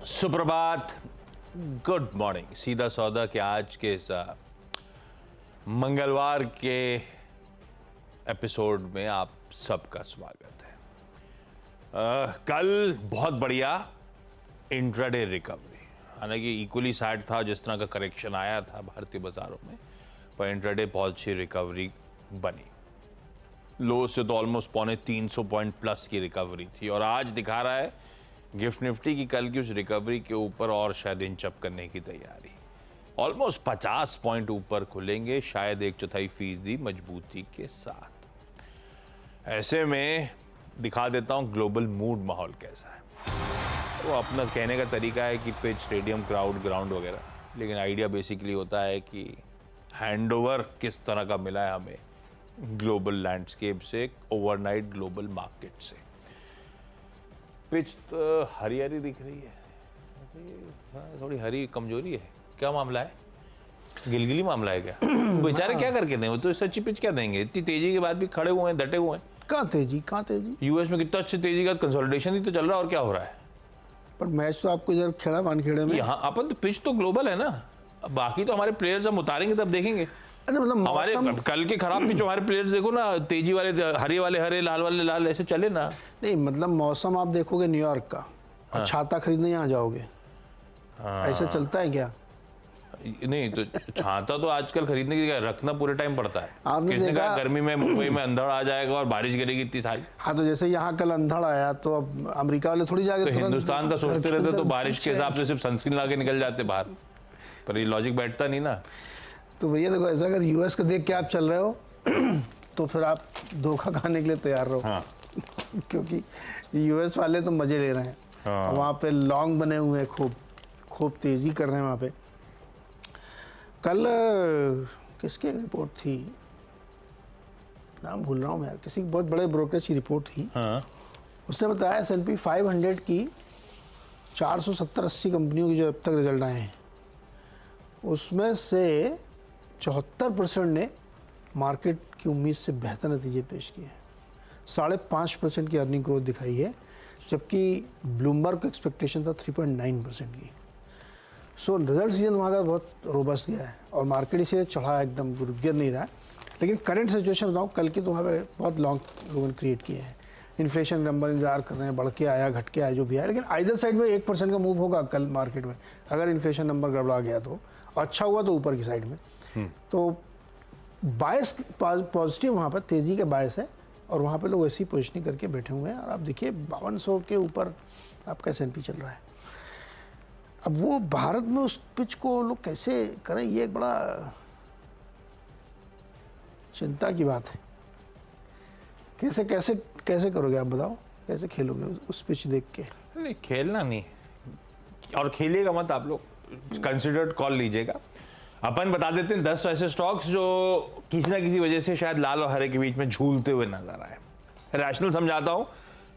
सुप्रभात, good morning. सीधा सौदा के आज के इस मंगलवार के एपिसोड में आप सबका स्वागत है। कल बहुत बढ़िया इंट्राडे रिकवरी, हालांकि इक्वली सैड था जिस तरह का करेक्शन आया था भारतीय बाजारों में, पर इंट्राडे बहुत अच्छी रिकवरी बनी। लो से तो ऑलमोस्ट 350 पॉइंट प्लस की रिकवरी थी और आज दिखा रहा है गिफ्ट निफ्टी की कल की उस रिकवरी के ऊपर और शायद इंचअप करने की तैयारी। ऑलमोस्ट 50 पॉइंट ऊपर खुलेंगे, शायद 1/4% मजबूती के साथ। ऐसे में दिखा देता हूं ग्लोबल मूड माहौल कैसा है। वो अपना कहने का तरीका है कि पिच, स्टेडियम, क्राउड, ग्राउंड वगैरह, लेकिन आइडिया बेसिकली होता है कि हैंडओवर किस तरह का मिला है हमें ग्लोबल लैंडस्केप से, ओवरनाइट ग्लोबल मार्केट से। पिच तो हरी हरी दिख रही है, थोड़ी हरी कमजोरी है। क्या मामला है? गिलगिली मामला है क्या? बेचारे क्या करके दें, वो तो सच्ची पिच क्या देंगे? इतनी तेजी के बाद भी खड़े हुए हैं, डटे हुए हैं। कहाँ तेजी? यूएस में कितना अच्छी तेजी का कंसोलिडेशन ही तो चल रहा है, और क्या हो रहा है? पर मैच तो आपको इधर खेड़ा वानखेड़े में। यहाँ अपन तो पिच तो ग्लोबल है ना, बाकी तो हमारे प्लेयर्स हम उतारेंगे तब देखेंगे। अच्छा, मतलब हमारे कल के खराब पिच हमारे प्लेयर्स देखो ना, तेजी वाले हरे वाले हरे, लाल वाले लाल, ऐसे चले ना। नहीं, मतलब मौसम आप देखोगे न्यूयॉर्क का और छाता खरीदने यहाँ जाओगे, ऐसा चलता है क्या? नहीं तो छाता तो आजकल खरीदने के लिए रखना पूरे टाइम पड़ता है। आपने किसने देखा कहा गर्मी में मुंबई में अंधड़ आ जाएगा और बारिश गिरेगी इतनी सारी? हाँ, तो जैसे यहाँ कल अंधड़ आया तो अब अमेरिका वाले थोड़ी जाके तो हिंदुस्तान का सोचते रहते तो बारिश के हिसाब से सिर्फ सनस्क्रीन ला के निकल जाते बाहर, पर ये लॉजिक बैठता नहीं ना। तो भैया देखो, ऐसा अगर यूएस का देख के आप चल रहे हो तो फिर आप धोखा खाने के लिए तैयार रहो। हाँ। क्योंकि यूएस वाले तो मजे ले रहे हैं। हाँ। और वहाँ पे लॉन्ग बने हुए हैं, खूब तेजी कर रहे हैं वहाँ पे। कल किसकी रिपोर्ट थी, नाम भूल रहा हूँ मैं यार, किसी बहुत बड़े ब्रोकरेज की रिपोर्ट थी। हाँ। उसने बताया S&P 500 की 470-80 कंपनियों की जो अब तक रिजल्ट आए हैं, उसमें से 74% ने मार्केट की उम्मीद से बेहतर नतीजे पेश किए हैं। 5.5% की अर्निंग ग्रोथ दिखाई है, जबकि ब्लूमबर्ग का एक्सपेक्टेशन था 3.9% की। सो रिजल्ट सीजन वहाँ का बहुत रोबस्ट गया है और मार्केट इसे चढ़ा, एकदम गिर नहीं रहा है। लेकिन करंट सिचुएशन बताऊँ, कल की तो वहाँ पे बहुत लॉन्ग लोगों ने क्रिएट किए हैं। इन्फ्लेशन नंबर इंतजार कर रहे हैं, बढ़ के आया, घट के आया, जो भी आया, लेकिन आइदर साइड में 1% का मूव होगा कल मार्केट में। अगर इन्फ्लेशन नंबर गड़बड़ा गया तो अच्छा हुआ तो ऊपर की साइड में। तो बायस पॉजिटिव, वहाँ पर तेज़ी के बायस है और वहाँ पे लोग ऐसी पोजिशनिंग करके बैठे हुए हैं। और आप देखिए 5200 के ऊपर आपका S&P चल रहा है। अब वो भारत में उस पिच को लोग कैसे करें, ये एक बड़ा चिंता की बात है। कैसे कैसे कैसे करोगे आप, बताओ, कैसे खेलोगे उस पिच देख के? नहीं, खेलना नहीं, और खेलिएगा मत आप लोग, कंसिडर्ड कॉल लीजिएगा। अपन बता देते हैं 10 ऐसे स्टॉक्स जो किसी ना किसी वजह से शायद लाल और हरे के बीच में झूलते हुए नजर आए। रैशनल समझाता हूं,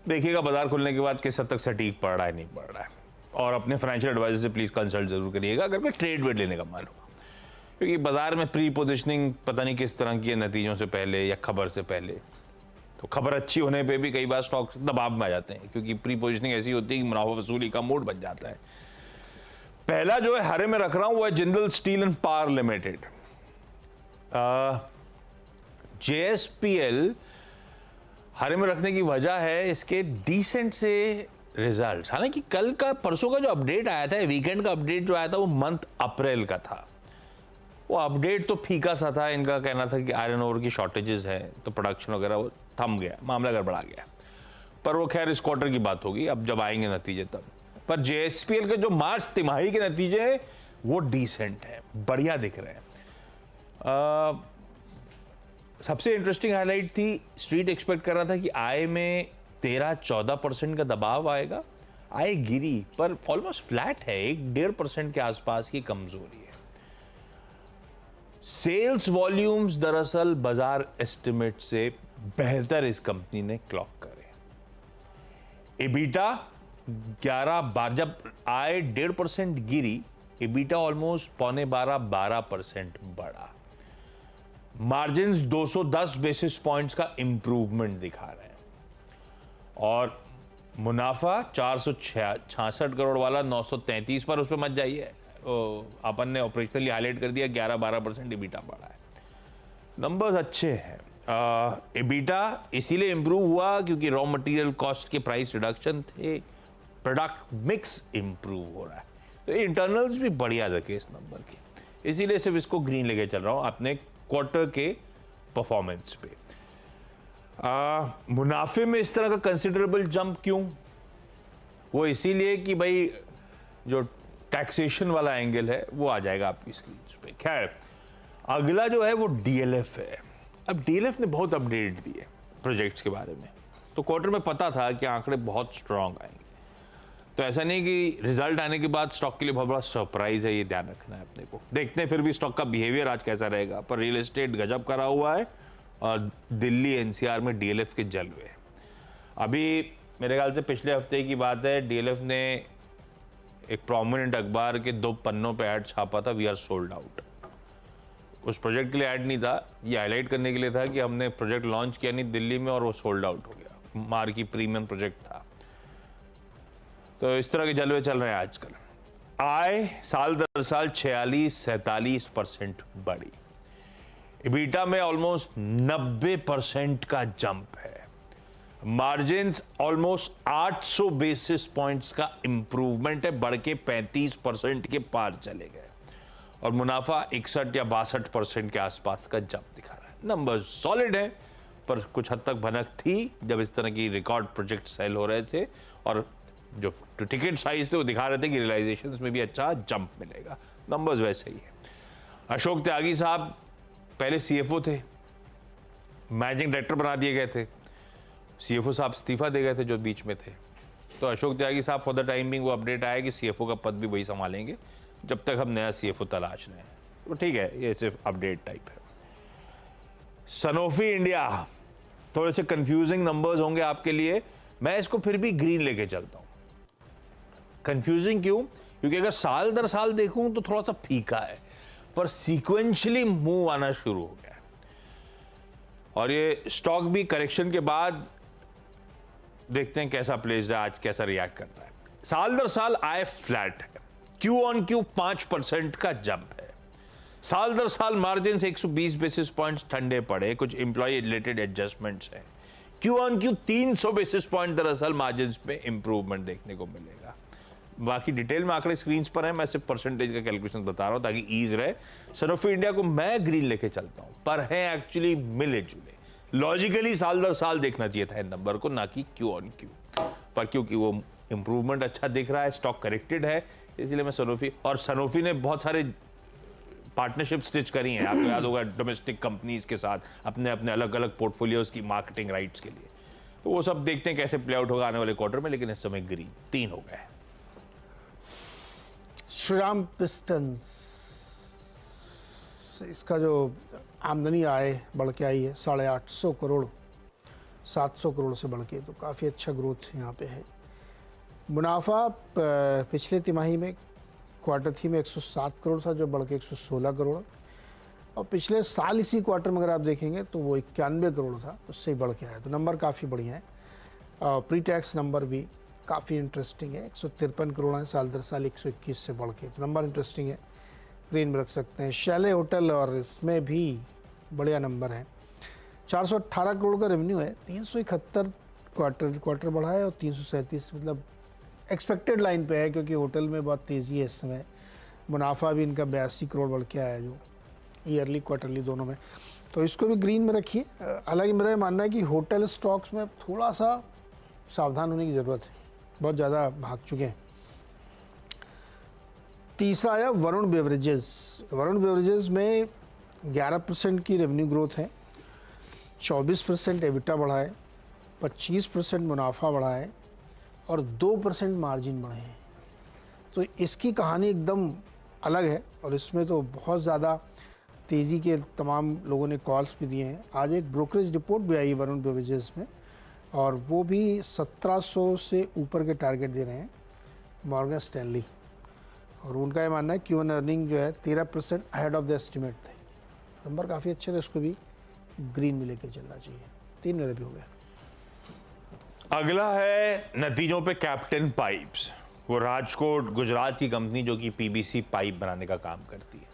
देखिएगा बाजार खुलने के बाद किस हद तक सटीक पड़ रहा है, नहीं पड़ रहा है। और अपने फाइनेंशियल एडवाइजर से प्लीज कंसल्ट जरूर करिएगा अगर कोई ट्रेड वेड लेने का मन हो, क्योंकि बाजार में प्री पोजिशनिंग पता नहीं किस तरह की है, नतीजों से पहले या खबर से पहले। तो खबर अच्छी होने पे भी कई बार स्टॉक्स दबाव में आ जाते हैं, क्योंकि प्री पोजिशनिंग ऐसी होती है कि मुनाफा वसूली का मूड बन जाता है। पहला जो है हरे में रख रहा हूं वो है Jindal steel and power limited, JSPL। हरे में रखने की वजह है इसके डिसेंट से रिजल्ट्स। हालांकि कल का, परसों का जो अपडेट आया था, वीकेंड का अपडेट जो आया था, वो मंथ अप्रैल का था। वो अपडेट तो फीका सा था। इनका कहना था कि आयरन ओर की शॉर्टेजेस है, तो प्रोडक्शन वगैरह वो थम गया, मामला गड़बड़ा गया। पर वो खैर इस क्वार्टर की बात होगी, अब जब आएंगे नतीजे तब। पर JSPL के जो मार्च तिमाही के नतीजे हैं वो डिसेंट है, बढ़िया दिख रहे हैं। सबसे इंटरेस्टिंग हाईलाइट थी, स्ट्रीट एक्सपेक्ट कर रहा था कि आय में 13-14% का दबाव आएगा। आय गिरी, पर ऑलमोस्ट फ्लैट है, 1-1.5% के आसपास की कमजोरी है। सेल्स वॉल्यूम्स दरअसल बाजार एस्टिमेट से बेहतर इस कंपनी ने क्लॉक करे। एबिटा 11, जब आय 1.5% गिरी, एबिटा ऑलमोस्ट 12% बढ़ा। मार्जिन्स 210 बेसिस पॉइंट्स का इंप्रूवमेंट दिखा रहे हैं। और मुनाफा 466 करोड़ वाला 933 पर, उस पर मत जाइए। अपन ने ऑपरेशनली हाईलाइट कर दिया 11-12% EBITDA बढ़ा है। नंबर्स अच्छे हैं। EBITDA इसीलिए इंप्रूव हुआ क्योंकि रॉ मटेरियल कॉस्ट के प्राइस रिडक्शन थे, प्रोडक्ट मिक्स इंप्रूव हो रहा है, तो इंटरनल्स भी बढ़िया रखे इस नंबर के, इसीलिए सिर्फ इसको ग्रीन लेके चल रहा हूं अपने क्वार्टर के परफॉर्मेंस पे। मुनाफे में इस तरह का कंसिडरेबल जंप क्यों? वो इसीलिए कि भाई जो टैक्सेशन वाला एंगल है वो आ जाएगा आपकी स्क्रीन पे। खैर, अगला जो है वो डीएलएफ है। अब डीएलएफ ने बहुत अपडेट दिए प्रोजेक्ट्स के बारे में, तो क्वार्टर में पता था कि आंकड़े बहुत स्ट्रांग आएंगे, तो ऐसा नहीं कि रिजल्ट आने के बाद स्टॉक के लिए बहुत बड़ा सरप्राइज है, ये ध्यान रखना है अपने को। देखते हैं फिर भी स्टॉक का बिहेवियर आज कैसा रहेगा, पर रियल एस्टेट गजब करा हुआ है और दिल्ली एनसीआर में डीएलएफ के जलवे। अभी मेरे ख्याल से पिछले हफ्ते की बात है, डीएलएफ ने एक प्रोमिनेंट अखबार के 2 पन्नों पे ऐड छापा था, वी आर सोल्ड आउट। उस प्रोजेक्ट के लिए ऐड नहीं था, ये हाईलाइट करने के लिए था कि हमने प्रोजेक्ट लॉन्च किया नहीं दिल्ली में और वो सोल्ड आउट हो गया। मार्की प्रीमियम प्रोजेक्ट था, तो इस तरह के जलवे चल रहे हैं आजकल। आय साल दर साल 46-47% बढ़ी। EBITDA में ऑलमोस्ट 90% का जंप है। मार्जिन्स ऑलमोस्ट 800 बेसिस पॉइंट्स का इंप्रूवमेंट है, बढ़ के 35% के पार चले गए और मुनाफा 61 या 62% के आसपास का जंप दिखा रहा है। नंबर्स सॉलिड है, पर कुछ हद तक भनक थी जब इस तरह की रिकॉर्ड प्रोजेक्ट सेल हो रहे थे और जो टिकट साइज थे वो दिखा रहे थे कि रियलाइजेशन में भी अच्छा जंप मिलेगा। नंबर्स वैसे ही है। अशोक त्यागी साहब पहले सीएफओ थे, मैनेजिंग डायरेक्टर बना दिए गए थे, सीएफओ साहब इस्तीफा दे गए थे जो बीच में थे, तो अशोक त्यागी साहब फॉर द टाइमिंग वो अपडेट आया कि सीएफओ का पद भी वही संभालेंगे जब तक हम नया सीएफओ तलाश रहे हैं। तो ठीक है, ये सिर्फ अपडेट टाइप है। सनोफी इंडिया, थोड़े से कंफ्यूजिंग नंबर्स होंगे आपके लिए, मैं इसको फिर भी ग्रीन लेके चलता हूं। कंफ्यूजिंग क्यों? क्योंकि अगर साल दर साल देखूं तो थोड़ा सा फीका है, पर सीक्वेंशियली मूव आना शुरू हो गया है और ये स्टॉक भी करेक्शन के बाद देखते हैं कैसा प्लेस्ड है, आज कैसा रिएक्ट करता है। साल दर साल आय फ्लैट है, क्यू ऑन क्यू 5% का जंप है। साल दर साल मार्जिन 120 बेसिस पॉइंट्स ठंडे पड़े, कुछ एम्प्लॉय रिलेटेड एडजस्टमेंट्स हैं। Q on Q 300 basis point दरअसल मार्जिन में इंप्रूवमेंट देखने को मिलेगा। बाकी डिटेल में आंकड़े स्क्रीन पर हैं, मैं सिर्फ परसेंटेज का कैलकुलेशन बता रहा हूं ताकि ईज रहे। सनोफी इंडिया को मैं ग्रीन लेके चलता हूं, पर है एक्चुअली मिले जुले। लॉजिकली साल दर साल देखना चाहिए था इन नंबर को, ना कि क्यू ऑन क्यू, पर क्योंकि वो इंप्रूवमेंट अच्छा दिख रहा है, स्टॉक करेक्टेड है, इसलिए मैं सनोफी, और सनोफी ने बहुत सारे पार्टनरशिप स्टिच करी हैं, आपको याद होगा, डोमेस्टिक कंपनीज के साथ अपने अपने अलग अलग पोर्टफोलियोज की मार्केटिंग राइट्स के लिए। तो वो सब देखते हैं कैसे प्ले आउट होगा आने वाले क्वार्टर में, लेकिन इस समय ग्रीन 3 हो गए। श्रीराम पिस्टन्स, इसका जो आमदनी आय बढ़ के आई है 850 करोड़, 700 करोड़ से बढ़ के, तो काफ़ी अच्छा ग्रोथ यहाँ पे है। मुनाफा पिछले तिमाही में क्वार्टर थी में 107 करोड़ था, जो बढ़ के 116 करोड़, और पिछले साल इसी क्वार्टर में अगर आप देखेंगे तो वो 91 करोड़ था, उससे ही बढ़ के आया, तो नंबर काफ़ी बढ़िया है। प्री टैक्स नंबर भी काफ़ी इंटरेस्टिंग है, 153 करोड़ है साल दर साल 121 से बढ़ के, तो नंबर इंटरेस्टिंग है, ग्रीन में रख सकते हैं। शैले होटल, और इसमें भी बढ़िया नंबर है, 418 करोड़ का रेवेन्यू है, 371 क्वार्टर बढ़ा है और 337 मतलब एक्सपेक्टेड लाइन पे है, क्योंकि होटल में बहुत तेज़ी है इस समय। मुनाफा भी इनका 82 करोड़ बढ़ के आया, जो ईयरली क्वार्टरली दोनों में, तो इसको भी ग्रीन में रखिए। हालांकि मेरा ये मानना है कि होटल स्टॉक्स में थोड़ा सा सावधान होने की ज़रूरत है, बहुत ज़्यादा भाग चुके हैं। तीसरा आया वरुण बेवरेजेस। वरुण बेवरेजेस में 11% की रेवेन्यू ग्रोथ है, 24% एबिटा बढ़ा है, 25% मुनाफा बढ़ा है और 2% मार्जिन बढ़े हैं। तो इसकी कहानी एकदम अलग है और इसमें तो बहुत ज़्यादा तेज़ी के तमाम लोगों ने कॉल्स भी दिए हैं। आज एक ब्रोकरेज रिपोर्ट भी आई वरुण बेवरेजेस में, और वो भी 1700 से ऊपर के टारगेट दे रहे हैं मॉर्गन स्टैनली, और उनका ये मानना है कि ऑन अर्निंग जो है 13% अहेड ऑफ द एस्टिमेट थे। नंबर काफ़ी अच्छे थे, उसको भी ग्रीन में लेके चलना चाहिए। 3 मेरे भी हो गए। अगला है नतीजों पे कैप्टन पाइप्स। वो राजकोट गुजरात की कंपनी जो कि पीबीसी पाइप बनाने का काम करती है।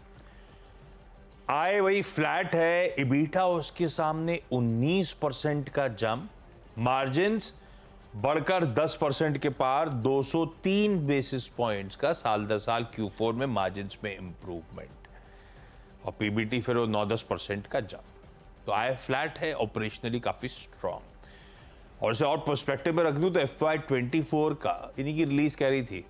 आय वही फ्लैट है, इबीटा उसके सामने 19% का जंप, मार्जिन्स बढ़कर 10% के पार, 203 बेसिस पॉइंट्स का साल दर साल Q4 में मार्जिन्स में इंप्रूवमेंट, और पीबीटी फिर वो 9-10% का जंप। तो आय फ्लैट है, ऑपरेशनली काफी स्ट्रांग। और इसे और पर्सपेक्टिव में रख दूं तो FY24 का इन्हीं की रिलीज कह रही थी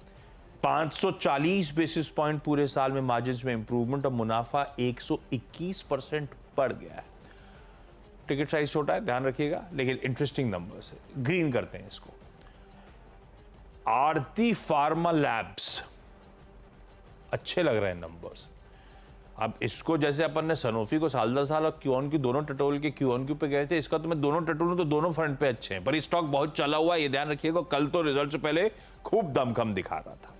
540 बेसिस पॉइंट पूरे साल में मार्जिन्स में इंप्रूवमेंट, और मुनाफा 121% बढ़ गया है। टिकट साइज छोटा है, ध्यान रखिएगा, लेकिन इंटरेस्टिंग नंबर्स है। ग्रीन करते हैं इसको। आरती फार्मा लैब्स, अच्छे लग रहे हैं नंबर्स। अब इसको जैसे अपन ने सनोफी को साल दर साल और क्यूऑन क्यू दोनों टटोल के क्यूऑन क्यू पे गए थे, इसका तो मैं दोनों टटोलूं तो दोनों फ्रंट पे अच्छे हैं, पर स्टॉक बहुत चला हुआ है, ये ध्यान रखिएगा। कल तो रिजल्ट से पहले खूब दमखम दिखा रहा था।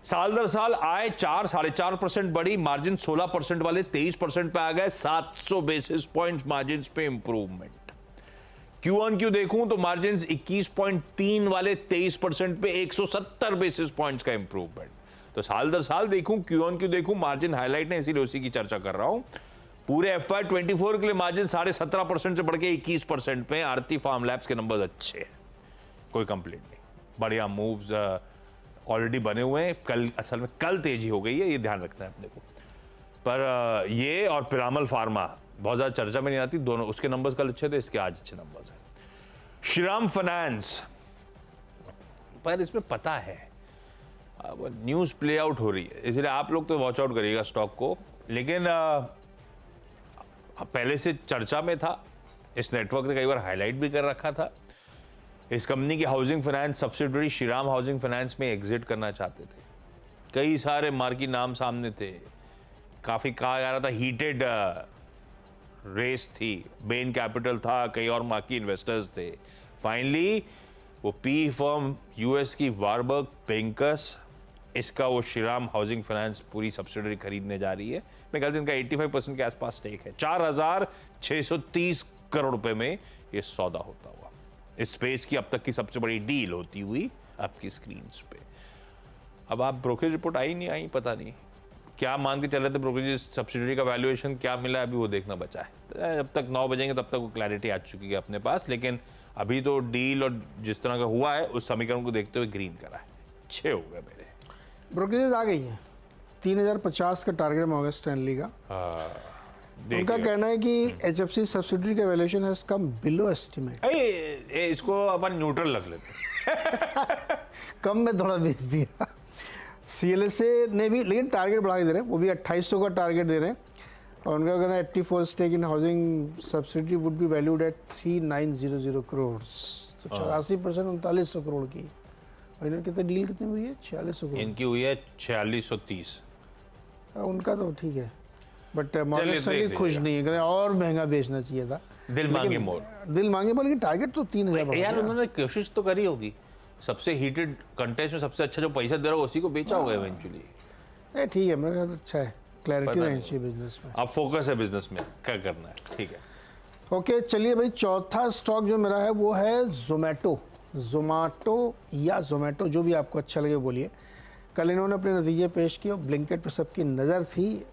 साल दर साल आय 4-4.5% बढ़ी, मार्जिन 16% वाले 23% पे आ गए, 700 बेसिस पॉइंट्स मार्जिन पे इंप्रूवमेंट। क्यू ऑन क्यू देखूं तो मार्जिन 21.3 वाले 23% पे 170 बेसिस पॉइंट्स का इंप्रूवमेंट। तो साल दर साल देखूं, क्यू ऑन क्यू देखूं, मार्जिन हाईलाइट है, इसीलिए उसी की चर्चा कर रहा हूं। पूरे FY24 के लिए मार्जिन 17.5% से बढ़ के 21% पे। आरती फार्म लैब्स के नंबर्स अच्छे हैं, कोई कंप्लेंट नहीं, बढ़िया मूव्स ऑलरेडी बने हुए हैं। कल असल में कल तेजी हो गई है, ये ध्यान रखना है अपने को। पर ये और पिरामल फार्मा बहुत ज़्यादा चर्चा में नहीं आती, दोनों उसके नंबर्स कल अच्छे थे, इसके आज अच्छे नंबर्स हैं। श्रीराम फाइनेंस पर इसमें पता है अब न्यूज़ प्ले आउट हो रही है, इसलिए आप लोग तो वॉच आउट करिएगा स्टॉक को। लेकिन पहले से चर्चा में था, इस नेटवर्क ने कई बार हाईलाइट भी कर रखा था। इस कंपनी की housing finance subsidiary Shriram housing finance में एग्जिट करना चाहते थे। कई सारे मार्की नाम सामने थे, काफ़ी कहा जा रहा था हीटेड रेस थी, बेन कैपिटल था, कई और मार्की इन्वेस्टर्स थे। फाइनली वो पी फर्म यूएस की वारबर्ग बैंकर्स, इसका वो श्रीराम हाउसिंग फाइनेंस पूरी सब्सिडरी खरीदने जा रही है। मैं कहता हूं इनका 85% के आसपास स्टेक है। 4,630 करोड़ रुपए में ये सौदा होता हुआ, इस स्पेस की अब तक की सबसे बड़ी डील होती हुई आपकी स्क्रीन पे। अब आप ब्रोकरेज रिपोर्ट आई नहीं आई, पता नहीं क्या मान के चल रहे थे ब्रोकरेज सब्सिडरी का वैल्यूएशन क्या मिला, अभी वो देखना बचा है। जब तक 9 बजेंगे तब तक वो क्लैरिटी आ चुकी है अपने पास, लेकिन अभी तो डील और जिस तरह का हुआ है उस समीकरण को देखते हुए ग्रीन करा है। 6 हो गए मेरे। ब्रोकरेज आ गई है, 3050 का टारगेट मॉर्गन स्टैनली का। उनका कहना है कि HFC सब्सिडरी का valuation has come below estimate. इसको अपन न्यूट्रल रख लेते कम में थोड़ा बेच दिया। CLSA ने भी लेकिन टारगेट बढ़ा के दे रहे हैं, वो भी 2800 का टारगेट दे रहे हैं। और उनका कहना है 84 stake in housing subsidiary would be valued at 3900 crore, तो 84% 3900 करोड़ की। और इन्होंने कितने डील कितनी हुई है? 4600 करोड़ इनकी हुई है, 4630। उनका तो ठीक है, बट मॉर्गन स्टैनली खुश नहीं है, कहते और महंगा बेचना चाहिए था। दिल मांगे मोर, दिल मांगे बोल, लेकिन टारगेट तो 3000 यार उन्होंने कोशिश तो करी होगी। सबसे हीटेड कंटेस्ट में सबसे अच्छा जो पैसा दे रहा है उसी को बेचा होगा इवेंचुअली। नहीं ठीक है, मेरे ख्याल अच्छा है, क्लैरिटी रहनी चाहिए बिजनेस में। अब फोकस है बिजनेस में, क्या करना है, ठीक है। ओके चलिए भाई, चौथा स्टॉक जो मेरा है वो है जोमेटो। या जोमेटो, जो भी आपको अच्छा लगे बोलिए। कल इन्होंने अपने नतीजे पेश किए और ब्लिंकेट पे सबकी नज़र थी,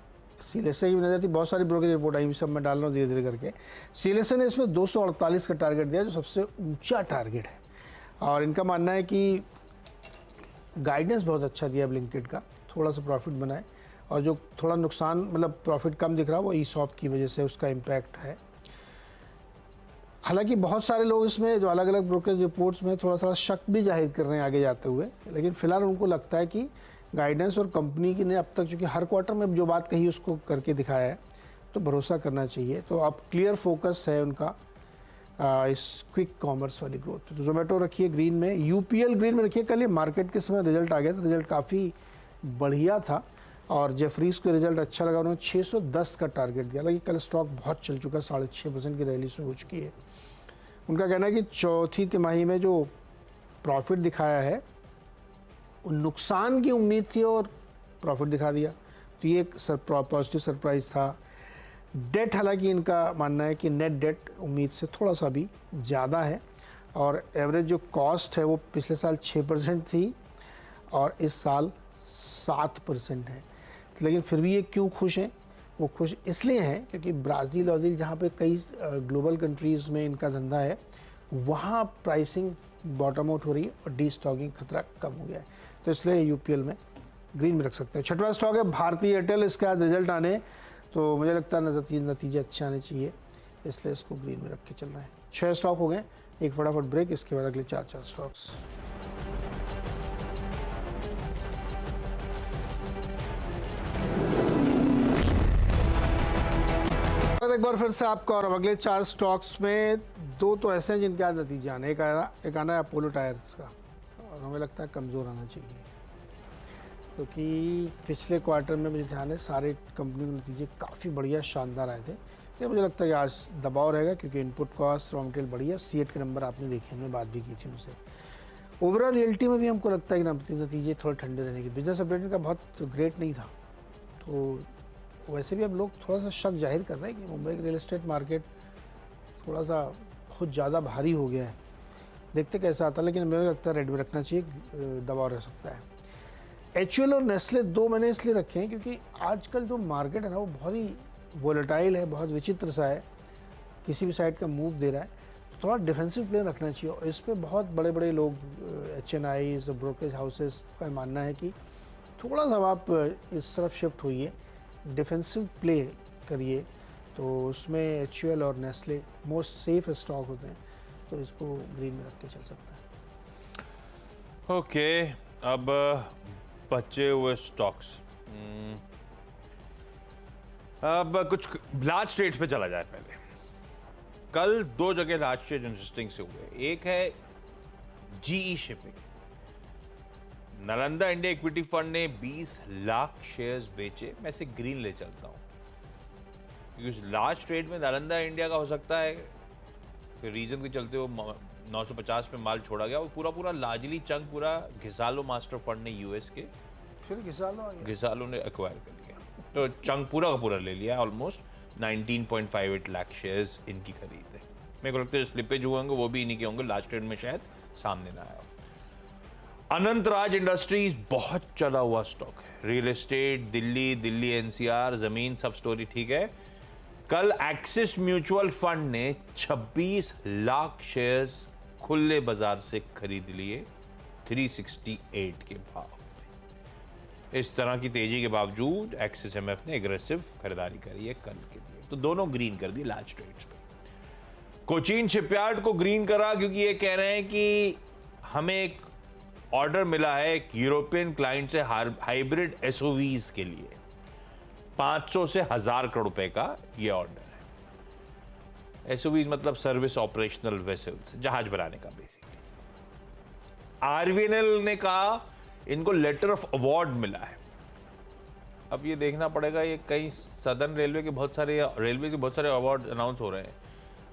CLSA की भी नज़र थी, बहुत सारी ब्रोकरेज रिपोर्ट आई, सब मैं डाल रहा हूँ धीरे धीरे करके। CLSA ने इसमें 248 का टारगेट दिया, जो सबसे ऊंचा टारगेट है। और इनका मानना है कि गाइडेंस बहुत अच्छा दिया ब्लिंकेट का, थोड़ा सा प्रॉफिट बनाए, और जो थोड़ा नुकसान मतलब प्रॉफिट कम दिख रहा है वो ESOP की वजह से उसका इम्पैक्ट है। हालांकि बहुत सारे लोग इसमें जो अलग अलग ब्रोकरेज रिपोर्ट्स में थोड़ा सा शक भी जाहिर कर रहे हैं आगे जाते हुए, लेकिन फिलहाल उनको लगता है कि गाइडेंस और कंपनी की ने अब तक चूँकि हर क्वार्टर में जो बात कही उसको करके दिखाया है, तो भरोसा करना चाहिए। तो अब क्लियर फोकस है उनका इस क्विक कॉमर्स वाली ग्रोथ पे। तो जोमेटो रखिए ग्रीन में, UPL ग्रीन में रखिए। कल ये मार्केट के समय रिजल्ट आ गया था, रिजल्ट काफ़ी बढ़िया था और जेफरीज को रिजल्ट अच्छा लगा, उन्होंने 610 का टारगेट दिया। हालांकि कल स्टॉक बहुत चल चुका है, 6.5% की रैली से हो चुकी है। उनका कहना है कि चौथी तिमाही में जो प्रॉफिट दिखाया है वो नुकसान की उम्मीद थी और प्रॉफिट दिखा दिया, तो ये एक पॉजिटिव सरप्राइज था। डेट, हालांकि इनका मानना है कि नेट डेट उम्मीद से थोड़ा सा भी ज़्यादा है। और एवरेज जो कॉस्ट है वो पिछले साल 6% थी और इस साल 7% है। लेकिन फिर भी ये क्यों खुश हैं? वो खुश इसलिए हैं क्योंकि ब्राज़ील जहाँ पे कई ग्लोबल कंट्रीज़ में इनका धंधा है, वहाँ प्राइसिंग बॉटम आउट हो रही है और डी स्टॉकिंग खतरा कम हो गया है, तो इसलिए यूपीएल में ग्रीन में रख सकते हैं। छठवां स्टॉक है भारती एयरटेल। इसके आज रिजल्ट आने, तो मुझे लगता है नतीजे अच्छे आने चाहिए, इसलिए इसको ग्रीन में रख के चल रहे हैं। 6 स्टॉक हो गए, एक फटाफट ब्रेक, इसके बाद अगले 4 स्टॉक्स। एक बार फिर से आपका, और अगले 4 स्टॉक्स में 2 तो ऐसे हैं जिनके आज नतीजे आने। एक आना है अपोलो टायर्स का, और हमें लगता है कमज़ोर आना चाहिए, क्योंकि पिछले क्वार्टर में मुझे ध्यान है सारे कंपनियों के नतीजे काफ़ी बढ़िया शानदार आए थे। लेकिन मुझे लगता है कि आज दबाव रहेगा, क्योंकि इनपुट कॉस्ट रॉ मटेरियल बढ़िया, सीएट के नंबर आपने देखे, हमने बात भी की थी उनसे। ओवरऑल रियलिटी में भी हमको लगता है कि नतीजे थोड़े ठंडे रहने की। बिजनेस अपडेट का बहुत ग्रेट नहीं था, तो वैसे भी अब लोग थोड़ा सा शक जाहिर कर रहे हैं कि मुंबई की रियल एस्टेट मार्केट थोड़ा सा बहुत ज़्यादा भारी हो गया है। देखते कैसा आता है, लेकिन मुझे लगता है रेड में रखना चाहिए, दबाव रह सकता है। एचयूएल और नेस्ले 2 मैंने इसलिए रखे हैं क्योंकि आजकल जो मार्केट है ना वो बहुत ही वोलेटाइल है, बहुत विचित्र सा है, किसी भी साइड का मूव दे रहा है, तो थोड़ा डिफेंसिव प्ले रखना चाहिए। और इस पर बहुत बड़े बड़े लोग, HNIs, ब्रोकरेज हाउसेस का मानना है कि थोड़ा सा आप इस तरफ शिफ्ट होइए, डिफेंसिव प्ले करिए, तो उसमें एचयूएल और नेस्ले मोस्ट सेफ स्टॉक होते हैं, तो इसको ग्रीन में रख के चल सकता है। ओके, अब बचे हुए स्टॉक्स, अब कुछ लार्ज ट्रेड्स पे चला जाए। पहले कल 2 जगह लार्ज ट्रेड इंटरेस्टिंग से हुए। एक है GE shipping. Nalanda India equity fund ने 20 लाख शेयर्स बेचे। मैं इसे ग्रीन ले चलता हूं, क्योंकि लार्ज ट्रेड में नालंदा इंडिया का हो सकता है कि रीजन के चलते वो 950 पे माल छोड़ा गया। वो पूरा लार्जली चंक पूरा घिसालो मास्टर फंड ने यूएस के, फिर घिसालो ने एक्वायर कर लिया, तो चंक पूरा का पूरा ले लिया। ऑलमोस्ट 19.58 लाख शेयर्स इनकी खरीद है। मेरे को लगता है स्लिपेज हुए होंगे वो भी इन्हीं के होंगे, लास्ट ट्रेड में शायद सामने ना आया। अनंतराज इंडस्ट्रीज बहुत चला हुआ स्टॉक है। रियल एस्टेट, दिल्ली एनसीआर, जमीन, सब स्टोरी ठीक है। कल एक्सिस म्यूचुअल फंड ने 26 लाख शेयर्स खुले बाजार से खरीद लिए 368 के भाव। इस तरह की तेजी के बावजूद एक्सिस एमएफ ने एग्रेसिव खरीदारी करी है कल के लिए, तो दोनों ग्रीन कर दी लार्ज ट्रेड्स पे। कोचीन शिपयार्ड को ग्रीन करा क्योंकि ये कह रहे हैं कि हमें एक ऑर्डर मिला है एक यूरोपियन क्लाइंट से हाइब्रिड एसओवीज के लिए 500 से 1000 करोड़ रुपए का ये ऑर्डर है। एसओवीज मतलब सर्विस ऑपरेशनल वेसल्स, जहाज बनाने का बेसिकली। आरवीएनएल ने कहा इनको लेटर ऑफ अवार्ड मिला है। अब ये देखना पड़ेगा, ये कहीं सदर्न रेलवे के बहुत सारे अवार्ड अनाउंस हो रहे हैं।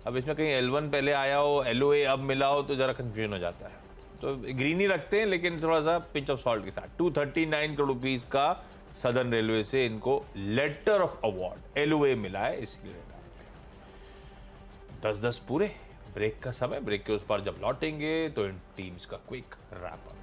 अब इसमें कहीं L1 पहले आया हो, LOA अब मिला हो, तो जरा कंफ्यूजन हो जाता है। तो ग्रीन ही रखते हैं, लेकिन थोड़ा सा पिंच ऑफ सॉल्ट के साथ। 239 करोड़ रुपीस का सदर्न रेलवे से इनको लेटर ऑफ अवार्ड LOA मिला है, इसलिए 10-10 पूरे। ब्रेक का समय, ब्रेक के उस पर जब लौटेंगे तो इन टीम्स का क्विक रैप अप।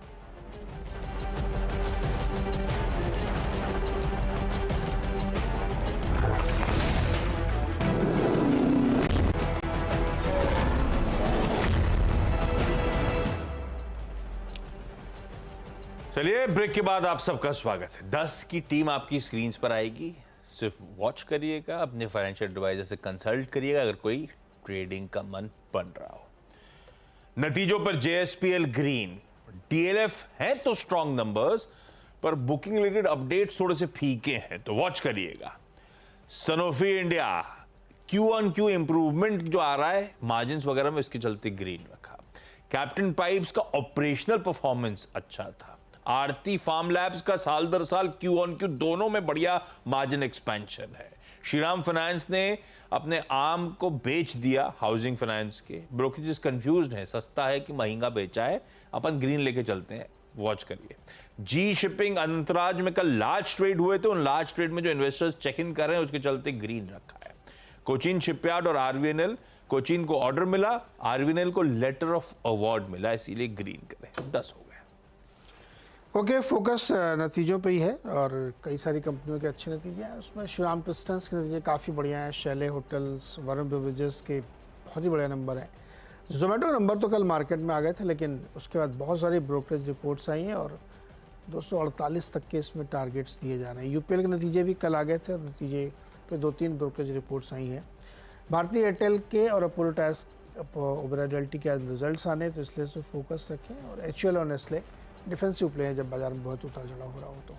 चलिए, ब्रेक के बाद आप सबका स्वागत है। 10 की टीम आपकी स्क्रीन पर आएगी, सिर्फ वॉच करिएगा, अपने फाइनेंशियल एडवाइजर से कंसल्ट करिएगा अगर कोई ट्रेडिंग का मन बन रहा हो। नतीजों पर JSPL ग्रीन, DLF है तो स्ट्रॉन्ग नंबर्स, पर बुकिंग रिलेटेड अपडेट्स थोड़े से फीके हैं, तो वॉच करिएगा। सनोफी इंडिया Q-on-Q इंप्रूवमेंट जो आ रहा है मार्जिन्स वगैरह में, इसके चलते ग्रीन रखा। कैप्टन पाइप्स का ऑपरेशनल परफॉर्मेंस अच्छा था। आरती फार्म लैब्स का साल दर साल Q-on-Q दोनों में बढ़िया मार्जिन एक्सपेंशन है। श्रीराम फाइनेंस ने अपने आर्म को बेच दिया हाउसिंग फाइनेंस के। ब्रोकरेजेस कंफ्यूज्ड हैं, सस्ता है कि महंगा बेचा है, अपन ग्रीन लेके चलते हैं, वॉच करिए। जी शिपिंग, अनंतराज में कल लार्ज ट्रेड हुए थे, उन लार्ज ट्रेड में जो इन्वेस्टर्स चेक इन कर रहे हैं उसके चलते ग्रीन रखा है। कोचीन शिपयार्ड और आरवीएनएल कोचिन को ऑर्डर मिला, आरवीएनएल को लेटर ऑफ अवार्ड मिला, इसीलिए ग्रीन करें। 10 हो गए। ओके, फोकस नतीजों पे ही है और कई सारी कंपनियों के अच्छे नतीजे हैं। उसमें श्रीराम पिस्टन्स के नतीजे काफ़ी बढ़िया हैं, शैले होटल्स, वरुण बेवरेजेस के बहुत ही बढ़िया नंबर हैं। जोमेटो नंबर तो कल मार्केट में आ गए थे, लेकिन उसके बाद बहुत सारी ब्रोकरेज रिपोर्ट्स आई हैं और 248 तक के इसमें टारगेट्स दिए जा रहे हैं। यूपीएल के नतीजे भी कल आ गए थे और नतीजे पे 2-3 ब्रोकरेज रिपोर्ट्स आई हैं। भारतीय एयरटेल के और अपोलो टायर्स, ओबेरॉय रियल्टी के आज रिजल्ट्स आने, तो इसलिए से फोकस रखें। और एचयूएल और नेस्ले डिफेंसिव प्ले हैं जब बाजार में बहुत उतार चढ़ाव हो रहा हो तो।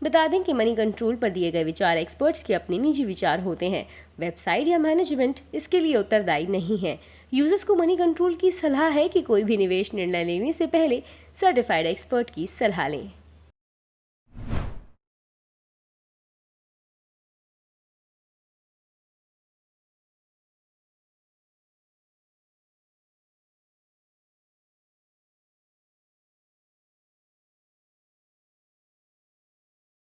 बता दें कि मनी कंट्रोल पर दिए गए विचार एक्सपर्ट्स के अपने निजी विचार होते हैं। वेबसाइट या मैनेजमेंट इसके लिए उत्तरदायी नहीं है। यूजर्स को मनी कंट्रोल की सलाह है कि कोई भी निवेश निर्णय लेने से पहले सर्टिफाइड एक्सपर्ट की सलाह लें।